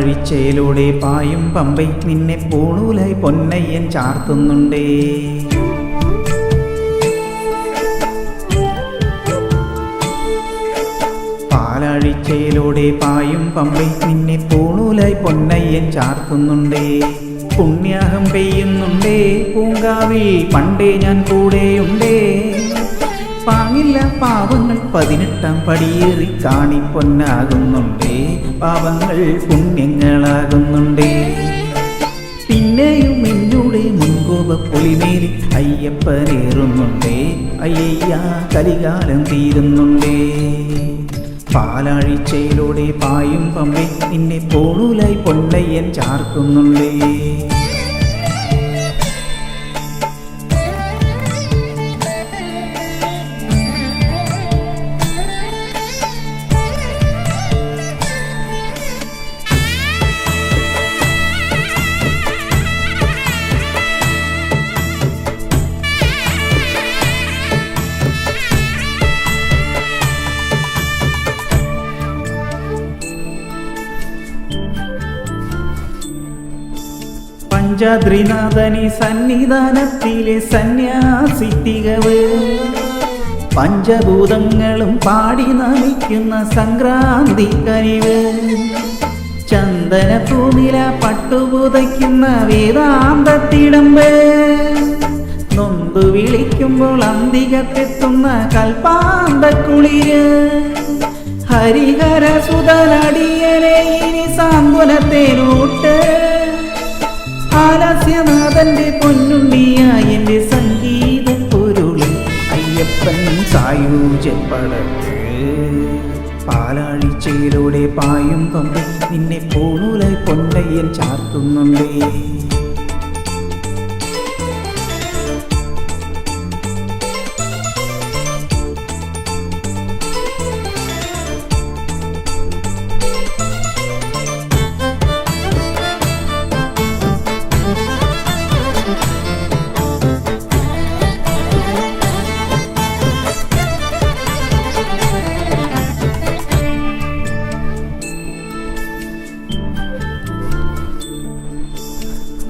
പാലാഴിച്ചയിലൂടെ പായും പമ്പൈ നിന്നെ പൂണൂലായി പൊന്നയ്യൻ ചാർത്തുന്നുണ്ടേ. പാലാഴിച്ചയിലൂടെ പായും പമ്പൈ നിന്നെ പൂണൂലായി പൊന്നയ്യൻ ചാർത്തുന്നുണ്ടേ. പുണ്യാഹം പെയ്യുന്നുണ്ടേ പൂങ്കാവിൽ പണ്ടേ ഞാൻ കൂടെയുണ്ടേ. പാങ്ങില്ല പാവങ്ങൾ 18 പടിയേറി കാണിപ്പൊന്നാകുന്നുണ്ടേ. പാവങ്ങൾ പുണ്യങ്ങളാകുന്നുണ്ടേ. പിന്നെയും എന്നൂടെ മുൻകോപ പൊലിമേലി അയ്യപ്പനേറുന്നുണ്ടേ. അയ്യയ്യ കലികാലം തീരുന്നുണ്ടേ. പാലാഴിച്ചയിലൂടെ പായും പമ്പൈ നിന്നെ പൂണൂലായി പൊന്നയ്യൻ ചാർത്തുന്നുണ്ടേ. പഞ്ചാദ്രിനാഥനി സന്നിധാനത്തിലെ സന്യാസിത്തികവ് പഞ്ചഭൂതങ്ങളും പാടി നമിക്കുന്ന സംക്രാന്തി കനിവ്. ചന്ദനപ്പൂനില പട്ടുപുതയ്ക്കുന്ന വേദാന്തത്തിടമ്പ് നൊന്തു വിളിക്കുമ്പോൾ അന്തികത്തെത്തുന്ന കൽപ്പാന്തക്കുളിര്. ഹരിഹര സുതനടിയനെ ഇനി സാന്ത്വനത്തേനൂട്ട്. ആലസ്യനാഥന്റെ പൊന്നുണ്ണിയായ എൻ്റെ സംഗീത പൊരുളിൽ അയ്യപ്പൻ സായൂജ്യപ്പടത്ത്. പാലാഴിച്ചയിലൂടെ പായും പമ്പൈ നിന്നെ പൂണൂലായി പൊന്നയ്യൻ ചാർത്തുന്നുണ്ടേ.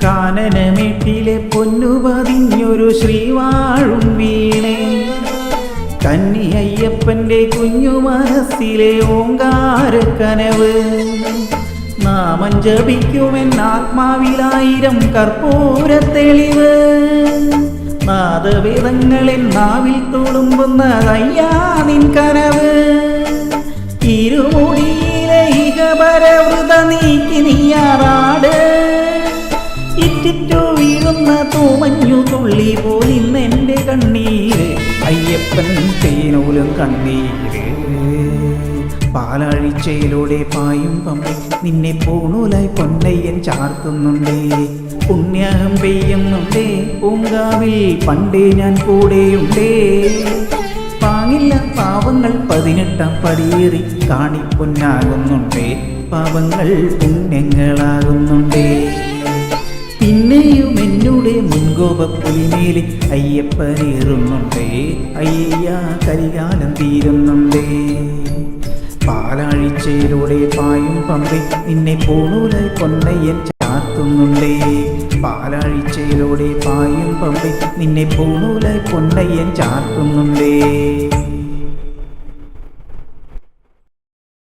കാനനമേട്ടിലെ പൊന്നു പതിഞ്ഞൊരു ശ്രീവാഴും വീണേ. കന്നി അയ്യപ്പൻ്റെ കുഞ്ഞു മനസ്സിലെ ഓങ്കാരക്കനവ്. നാമം ജപിക്കുമെൻ ആത്മാവിലായിരം കർപ്പൂരത്തെളിവ്. നാദവേദങ്ങളെൻ നാവിൽ തുളുമ്പുന്നതയ്യാ നിൻ കനവ്. ഇരുമുടിയിലെ ഇഹപരവൃത നീക്കി നീയാറാട്. ഇറ്റിറ്റു വീഴുന്ന തൂമഞ്ഞു തുള്ളി പോലിന്നെൻ്റെ കണ്ണീര്. അയ്യപ്പൻ തേനൂലും കണ്ണീര്. പാലാഴിച്ചയിലൂടെ പായും പമ്പൈ നിന്നെ പൂണൂലായി പൊന്നയ്യൻ ചാർത്തുന്നുണ്ടേ. പുണ്യാഹം പെയ്യുന്നുണ്ടേ പൂങ്കാവിൽ പണ്ടേ ഞാൻ കൂടെയുണ്ടേ. പാങ്ങില്ല പാവങ്ങൾ 18 പടിയേറി കാണിപ്പൊന്നാകുന്നുണ്ടേ. പാവങ്ങൾ പുണ്യങ്ങളാകുന്നുണ്ടേ. പിന്നെയും എന്നൂടെ മുൻകോപ പുലിമേലി അയ്യപ്പനേറുന്നുണ്ടേ. അയ്യയ്യ കലികാലം തീരുന്നുണ്ടേ. പാലാഴിച്ചയിലൂടെ പായും പമ്പൈ നിന്നെ പൂണൂലായി പൊന്നയ്യൻ ചാർത്തുന്നുണ്ടേ. പാലാഴിച്ചയിലൂടെ പായും പമ്പൈ നിന്നെ പൂണൂലായി പൊന്നയ്യൻ ചാർത്തുന്നുണ്ടേ.